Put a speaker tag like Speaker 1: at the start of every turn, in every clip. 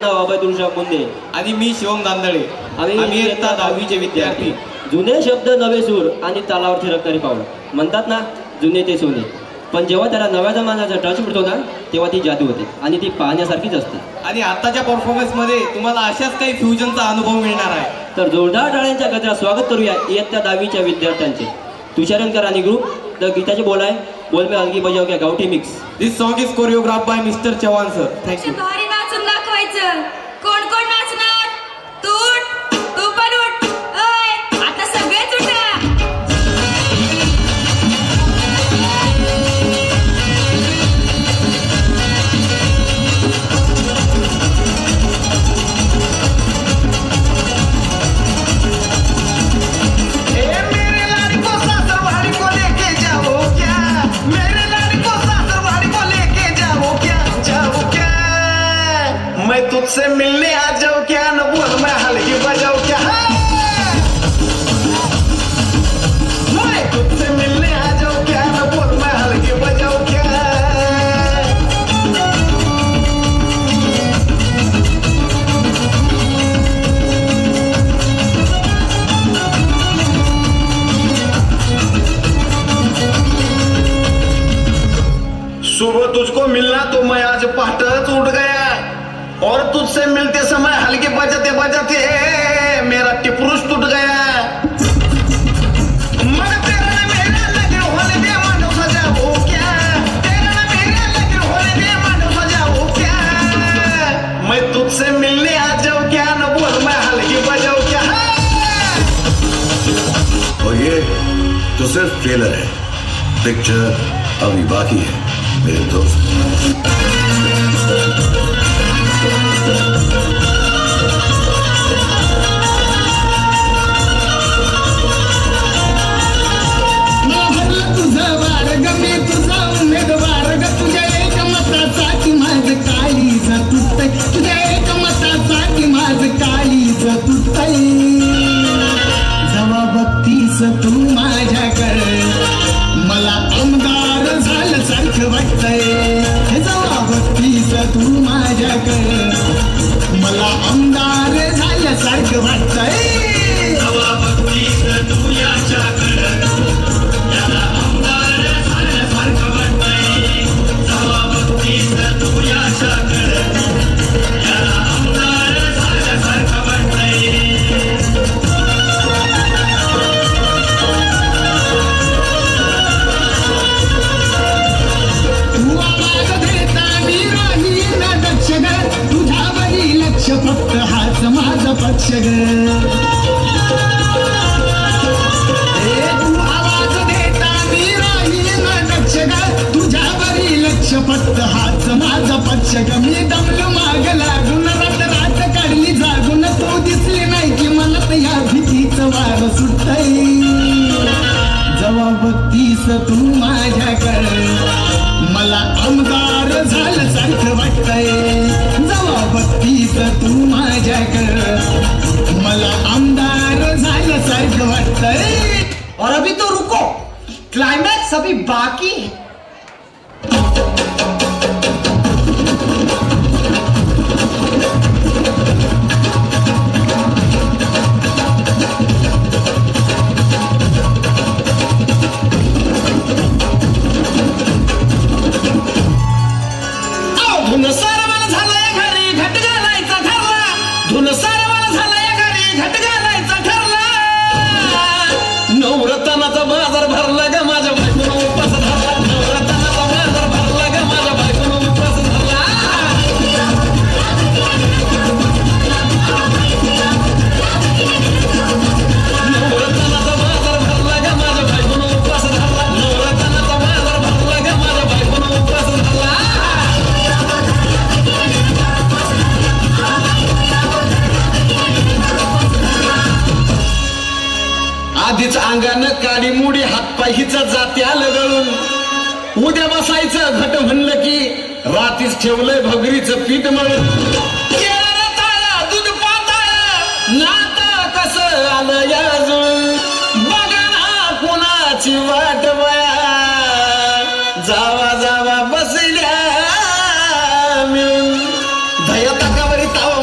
Speaker 1: अभय तुळशीराम मुंडे
Speaker 2: आणि मी शिवम दांदळे. आम्ही इयत्ता 10वीचे विद्यार्थी.
Speaker 1: जुने शब्द नवे सूर आणि तालावर थिरकणारी पावलं म्हणतात ना, जुने ते सोने. पण जेव्हा त्याला नव्या जमान्याचा टच मिळतो ना, तेव्हा ती जादू होते आणि ती पाहण्यासारखीच असते.
Speaker 2: आणि आताच्या परफॉर्मन्स मध्ये तुम्हाला अशाच काही फ्युजनचा अनुभव मिळणार आहे.
Speaker 1: तर जोरदार टाळ्यांच्या गजरात स्वागत करूया इयत्ता 10वीच्या विद्यार्थ्यांचे. तुषारनकर आणि ग्रुप द गीताचे बोल आहे. बोल में हलकी बजाव क्या गावठी mix.
Speaker 2: This song is choreograph by mister Chavan sir. Thank you.
Speaker 3: भारी नाचून दाखवायचं. कोण कोण नाचणार? तू उठ, तू पण उठ. ओय, आता सगळेच उठा.
Speaker 4: मैं तुझसे मिलने आ जाऊं क्या, न बोल मैं हल्की बजाऊं क्या. मैं तुझसे मिलने आ जाऊं क्या, न बोल मैं हल्की बजाऊं क्या. सुबह तुझको मिलना तो मैं आज पहाटच उठ गया और तुझसे मिलते समय हल्के बजाते बजाते मेरा टिपरूस टूट गया. मगर तेरा ना मेरा लगन होने दे मानो सजाओ क्या, तेरा ना मेरा लगन होने दे मानो सजाओ क्या. मैं तुझसे मिलने आ जाऊं क्या, न बोल मैं हल्की बजाऊं क्या.
Speaker 5: और ये तो सिर्फ ट्रेलर है, पिक्चर अभी बाकी है मेरे दोस्त.
Speaker 6: तुझं वारग मी तुझा उमेदवार ग, तुझ्या एक मतासाठी माझ काळीज तुटतय, तुझ्या एक मतासाठी माझ काळीज तुटतय. जेव्हा बघतीस तू माझ्याकडे मला आमदार झालं सारखं वाटतंय. जेव्हा बघतीस तू माझ्याकडे मला आमदार झालं सारखं वाटतंय. जेव्हा बघतीस तू याच्याकडे तुझ्यावरी लक्ष फक्त हाच माझा पक्ष ग. तू आवाज देता मी राहीन लक्ष ग, तुझ्यावरी लक्ष फक्त हाच माझा पक्ष ग. मी दमलो माग लागून रात रात काढली जागून, तू दिसली नाही की मला तर या भीतीचं वार सुटतय. जेव्हा बघतीस तू माझ्याकडे मला आमदार झालं सारखं वाटतंय. जेव्हा बघतीस तू माझ्याकडे मला आमदार झालं सारखं वाटतंय.
Speaker 7: और अभी तो रुको, क्लाइमैक्स अभी बाकी है.
Speaker 6: धुन सारवाला झालाय घरी घट घालायचा ठरला, धुन सारवाला झालाय घरी घट घालायचा ठरला. नवरत्नाचा बाजार भरला ग माझ्या बायकोनं उपास धरला, नवरत्नाचा बाजार भरला ग माझ्या बायकोनं उपास धरला. नवरत्नाचा बाजार भरला ग माझ्या बायकोनं उपास धरला, नवरत्नाचा बाजार भरला ग माझ्या बायकोनं उपास धरला. आधीच अंगानं काडी मुडी हातपाय हिचा जाते आलं गळून, उद्या बसायचं घट म्हणलं की रात्रीच ठेवलंय भगरीचं पीठ मळून. केळं ताळं, दूध पाताळं, नातं कसं आलं या जुळून, बघा ना कुणाची वाट बया, जावा जावा बसल्या मिळून. धया ताकावरी तावा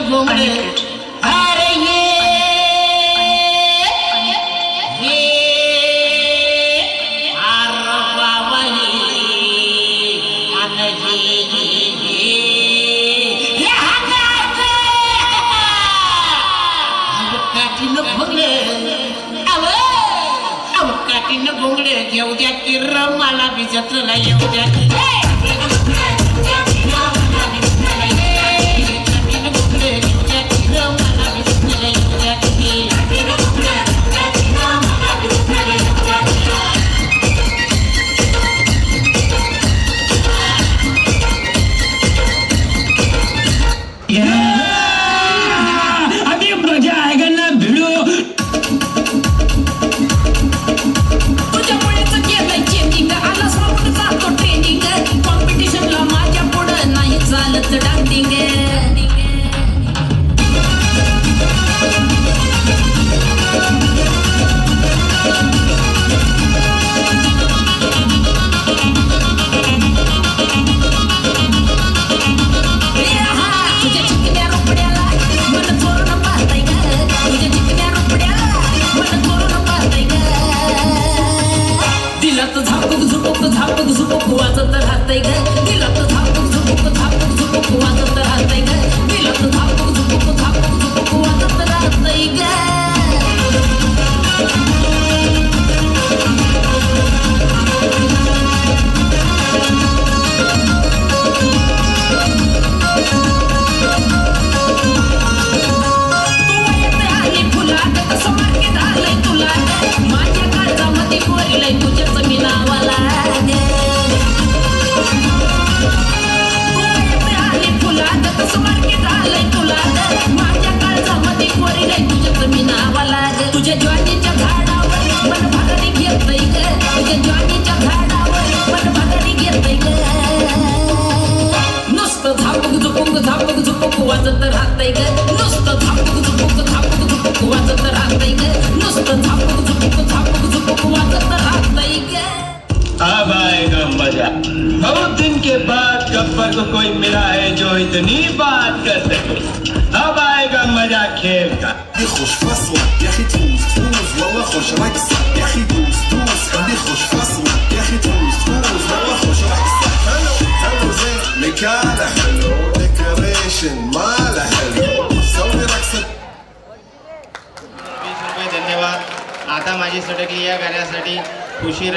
Speaker 8: घोंगडे अरे ये काठीनं घोंगडे घेऊ द्या की मला बी जत्रेला येऊ द्या की
Speaker 6: अभी मजा आएगा ना भिड़ो
Speaker 3: कॉम्पिटिशनला माझ्या पुढं नाही चालत डान्सिंग तुझ्या चिकन्या रोपड्याला मन चोरून पाहताय ग तुझ्या चिकन्या रोपड्याला मन चोरून पाहताय ग दिलात झापक झुपक वाजत राहतय ग दिलात झापक झुपक वाजत राहतय ग दिलात झापक झुपक वाजत राहतय ग माझ्या काळजामध्ये कोरिलय तुझ्याच मी नावाला फुलात कसं मार्केट आलंय तुला माझ्या काळजामध्ये कोरिलय तुझ्याच मी नावाला तुझ्या ज्वारीच्या झाडावर मन भागडी घेतय ग तुझ्या ज्वारीच्या झाडावर मन भागडी घेतय ग नुसतं झापक झुपक वाजत राहतय ग नुसतं झापक झुपक वाजत राहतय ग नुसतं झापक झुपक वाजत राहतय ग
Speaker 9: अब आएगा मजा। बहुत दिन के बाद गब्बर को कोई मिला है जो इतनी बात कर सके। अब आएगा मजा खेल का।
Speaker 4: خوش فصلك يا اخي تفوز والله خوش رقصك يا اخي دوس خلي خوش فصلك يا اخي تفوز والله خوش رقصك حلو زين مكانه حلو ديكوريشن ماله حلو سوي رقصك
Speaker 2: 20 रुपये धन्यवाद. आता माझी सटकली या गाण्यासाठी खुशी